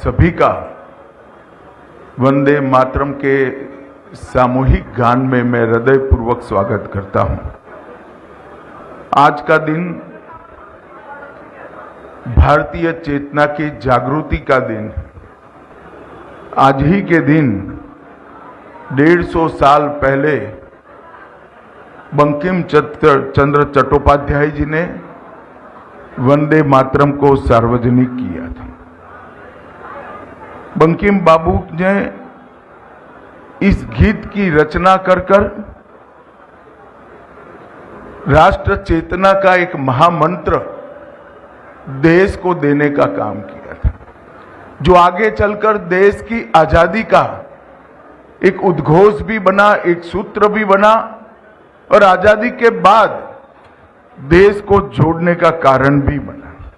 सभी का वंदे मातरम के सामूहिक गान में मैं हृदयपूर्वक स्वागत करता हूं। आज का दिन भारतीय चेतना की जागृति का दिन। आज ही के दिन 150 साल पहले बंकिम चंद्र चट्टोपाध्याय जी ने वंदे मातरम को सार्वजनिक किया था। बंकिम बाबू ने इस गीत की रचना कर राष्ट्र चेतना का एक महामंत्र देश को देने का काम किया था, जो आगे चलकर देश की आजादी का एक उद्घोष भी बना, एक सूत्र भी बना और आजादी के बाद देश को जोड़ने का कारण भी बना।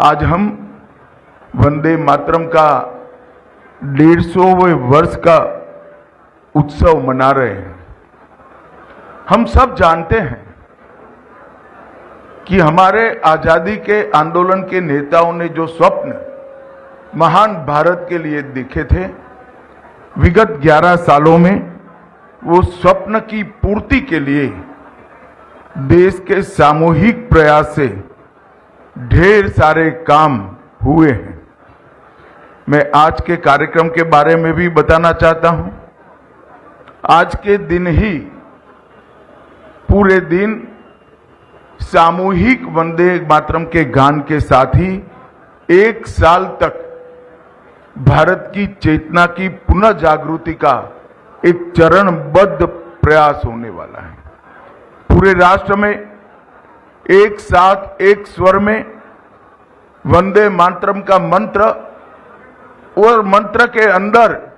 आज हम वंदे मातरम का 150वें वर्ष का उत्सव मना रहे हैं। हम सब जानते हैं कि हमारे आजादी के आंदोलन के नेताओं ने जो स्वप्न महान भारत के लिए देखे थे, विगत 11 सालों में वो स्वप्न की पूर्ति के लिए देश के सामूहिक प्रयास से ढेर सारे काम हुए हैं। मैं आज के कार्यक्रम के बारे में भी बताना चाहता हूं। आज के दिन ही पूरे दिन सामूहिक वंदे मातरम के गान के साथ ही 1 साल तक भारत की चेतना की पुनः जागृति का एक चरणबद्ध प्रयास होने वाला है। पूरे राष्ट्र में एक साथ एक स्वर में वंदे मातरम का मंत्र और मंत्र के अंदर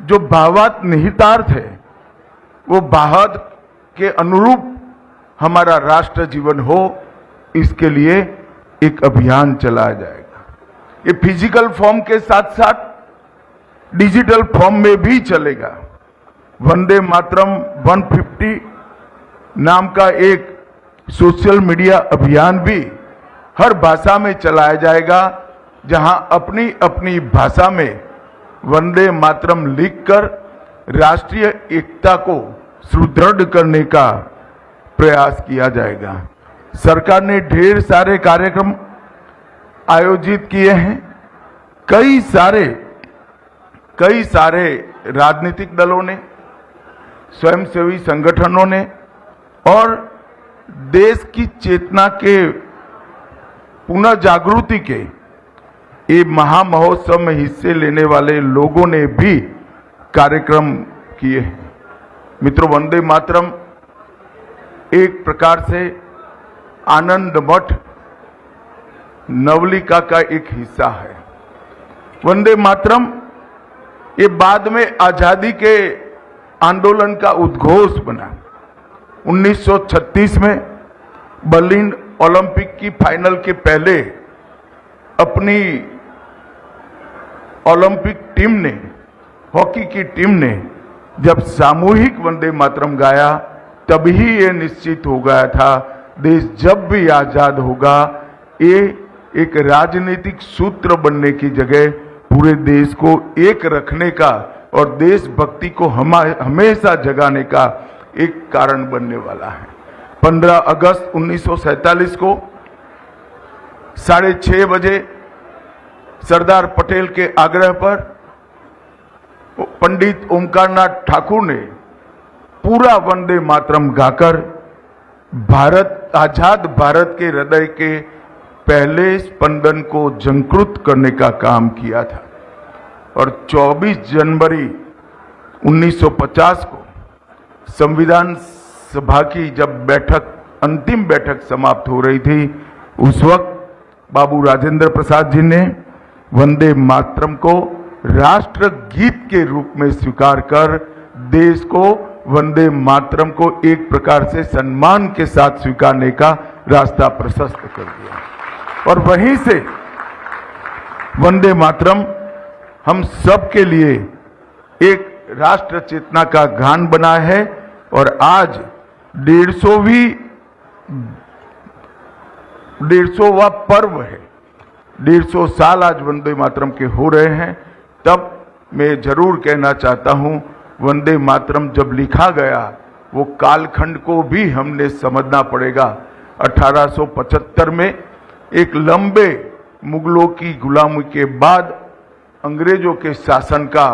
जो भावार्थ निहितार्थ है, वो भावार्थ के अनुरूप हमारा राष्ट्र जीवन हो, इसके लिए एक अभियान चलाया जाएगा। ये फिजिकल फॉर्म के साथ साथ डिजिटल फॉर्म में भी चलेगा। वंदे मातरम 150 नाम का एक सोशल मीडिया अभियान भी हर भाषा में चलाया जाएगा, जहां अपनी अपनी भाषा में वंदे मातरम लिखकर राष्ट्रीय एकता को सुदृढ़ करने का प्रयास किया जाएगा। सरकार ने ढेर सारे कार्यक्रम आयोजित किए हैं। कई सारे राजनीतिक दलों ने, स्वयंसेवी संगठनों ने और देश की चेतना के पुनः जागृति के ये महामहोत्सव में हिस्से लेने वाले लोगों ने भी कार्यक्रम किए हैं। मित्रों, वंदे मातरम एक प्रकार से आनंद मठ नवलिका का एक हिस्सा है। वंदे मातरम ये बाद में आजादी के आंदोलन का उद्घोष बना। 1936 में बर्लिन ओलंपिक की फाइनल के पहले अपनी ओलंपिक टीम ने, हॉकी की टीम ने जब सामूहिक वंदे मातरम गाया, तभी ये निश्चित हो गया था देश जब भी आजाद होगा, ये एक राजनीतिक सूत्र बनने की जगह पूरे देश को एक रखने का और देशभक्ति को हमेशा जगाने का एक कारण बनने वाला है। 15 अगस्त 1947 को 6:30 बजे सरदार पटेल के आग्रह पर पंडित ओमकारनाथ ठाकुर ने पूरा वंदे मातरम गाकर आजाद भारत के हृदय के पहले स्पंदन को झंकृत करने का काम किया था। और 24 जनवरी 1950 को संविधान सभा की जब अंतिम बैठक समाप्त हो रही थी, उस वक्त बाबू राजेंद्र प्रसाद जी ने वंदे मातरम को राष्ट्र गीत के रूप में स्वीकार कर देश को वंदे मातरम को एक प्रकार से सम्मान के साथ स्वीकारने का रास्ता प्रशस्त कर दिया। और वहीं से वंदे मातरम हम सब के लिए एक राष्ट्र चेतना का गान बना है। और आज 150वां पर्व है। 150 साल आज वंदे मातरम के हो रहे हैं, तब मैं जरूर कहना चाहता हूं, वंदे मातरम जब लिखा गया वो कालखंड को भी हमने समझना पड़ेगा। 1875 में एक लंबे मुगलों की गुलामी के बाद अंग्रेजों के शासन का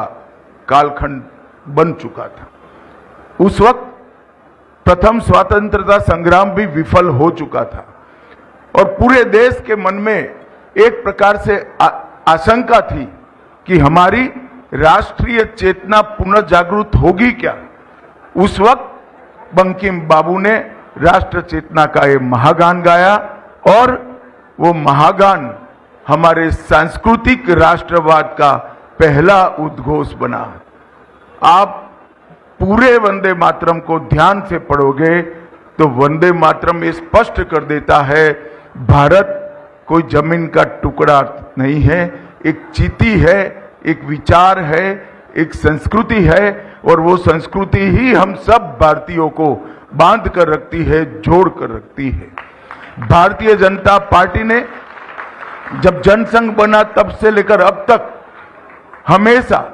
कालखंड बन चुका था। उस वक्त प्रथम स्वतंत्रता संग्राम भी विफल हो चुका था और पूरे देश के मन में एक प्रकार से आशंका थी कि हमारी राष्ट्रीय चेतना पुनः जागृत होगी क्या। उस वक्त बंकिम बाबू ने राष्ट्र चेतना का ये महागान गाया और वो महागान हमारे सांस्कृतिक राष्ट्रवाद का पहला उद्घोष बना। आप पूरे वंदे मातरम को ध्यान से पढ़ोगे तो वंदे मातरम ये स्पष्ट कर देता है, भारत कोई जमीन का टुकड़ा नहीं है, एक चीती है, एक विचार है, एक संस्कृति है और वो संस्कृति ही हम सब भारतीयों को बांध कर रखती है, जोड़ कर रखती है। भारतीय जनता पार्टी ने जब जनसंघ बना तब से लेकर अब तक हमेशा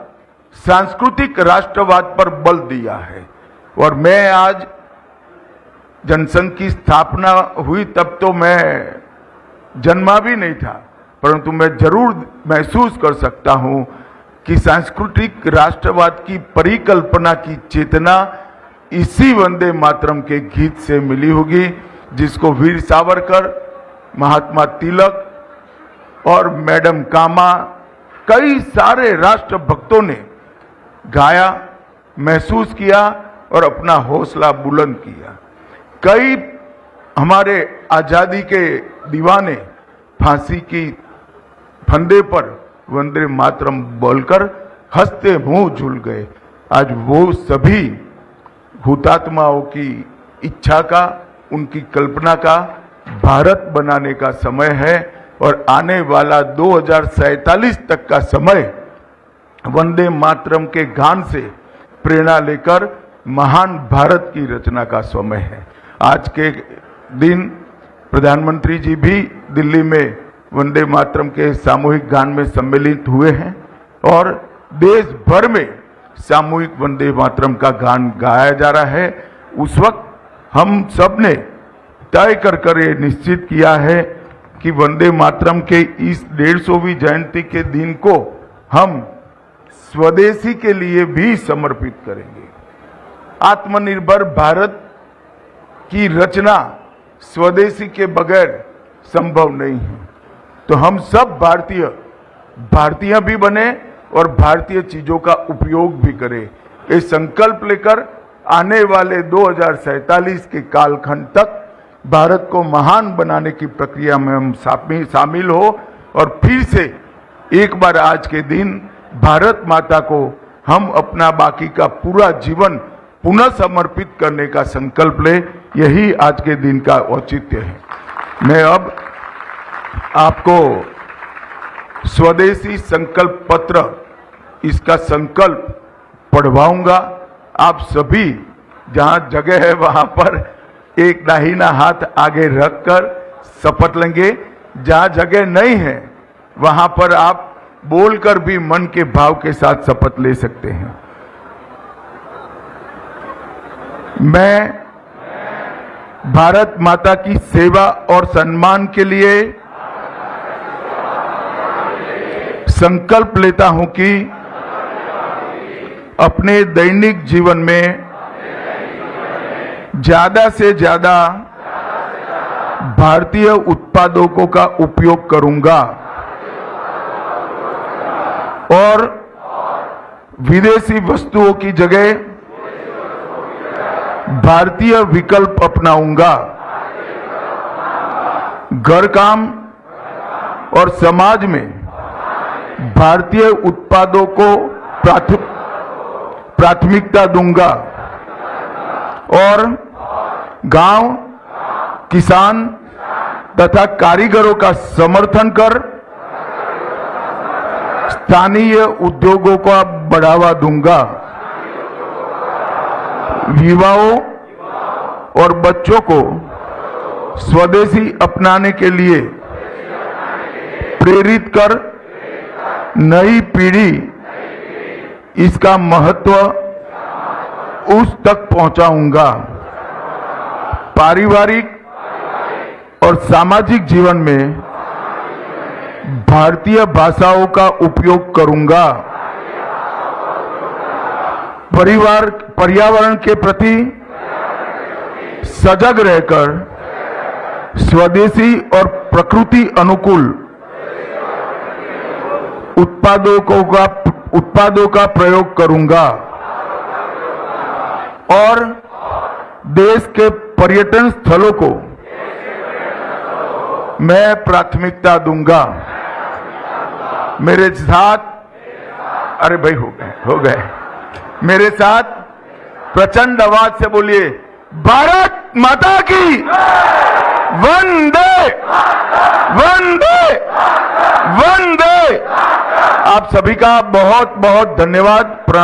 सांस्कृतिक राष्ट्रवाद पर बल दिया है और मैं आज जनसंघ की स्थापना हुई तब तो मैं जन्मा भी नहीं था, परंतु मैं जरूर महसूस कर सकता हूं कि सांस्कृतिक राष्ट्रवाद की परिकल्पना की चेतना इसी वंदे मातरम के गीत से मिली होगी, जिसको वीर सावरकर, महात्मा तिलक और मैडम कामा, कई सारे राष्ट्रभक्तों ने गाया, महसूस किया और अपना हौसला बुलंद किया। कई हमारे आजादी के दीवाने फांसी की फंदे पर वंदे मातरम बोलकर हंसते मुंह झूल गए। आज वो सभी हुतात्माओं की इच्छा का, उनकी कल्पना का भारत बनाने का समय है और आने वाला 2047 तक का समय वंदे मातरम के गान से प्रेरणा लेकर महान भारत की रचना का समय है। आज के दिन प्रधानमंत्री जी भी दिल्ली में वंदे मातरम के सामूहिक गान में सम्मिलित हुए हैं और देश भर में सामूहिक वंदे मातरम का गान गाया जा रहा है। उस वक्त हम सब ने तय कर ये निश्चित किया है कि वंदे मातरम के इस 150वीं जयंती के दिन को हम स्वदेशी के लिए भी समर्पित करेंगे। आत्मनिर्भर भारत की रचना स्वदेशी के बगैर संभव नहीं है। तो हम सब भारतीय भी बने और भारतीय चीजों का उपयोग भी करें। ये संकल्प लेकर आने वाले 2047 के कालखंड तक भारत को महान बनाने की प्रक्रिया में हम शामिल हो और फिर से एक बार आज के दिन भारत माता को हम अपना बाकी का पूरा जीवन पुनः समर्पित करने का संकल्प ले। यही आज के दिन का औचित्य है। मैं अब आपको स्वदेशी संकल्प पत्र, इसका संकल्प पढ़वाऊंगा। आप सभी जहां जगह है वहां पर एक दाहिना हाथ आगे रखकर शपथ लेंगे। जहां जगह नहीं है वहां पर आप बोलकर भी मन के भाव के साथ शपथ ले सकते हैं। मैं भारत माता की सेवा और सम्मान के लिए संकल्प लेता हूं कि अपने दैनिक जीवन में ज्यादा से ज्यादा भारतीय उत्पादों का उपयोग करूंगा और विदेशी वस्तुओं की जगह भारतीय विकल्प अपनाऊंगा। घर काम और समाज में भारतीय उत्पादों को प्राथमिकता दूंगा और गांव, किसान तथा कारीगरों का समर्थन कर स्थानीय उद्योगों को बढ़ावा दूंगा। युवाओं और बच्चों को स्वदेशी अपनाने के लिए प्रेरित कर नई पीढ़ी इसका महत्व उस तक पहुंचाऊंगा। पारिवारिक और सामाजिक जीवन में भारतीय भाषाओं का उपयोग करूंगा। पर्यावरण के प्रति सजग रहकर स्वदेशी और प्रकृति अनुकूल उत्पादों का प्रयोग करूंगा और देश के पर्यटन स्थलों को मैं प्राथमिकता दूंगा। मेरे साथ, अरे भाई हो गए मेरे साथ प्रचंड आवाज से बोलिए, भारत माता की वंदे वंदे वंदे। आप सभी का बहुत बहुत धन्यवाद। प्रणाम।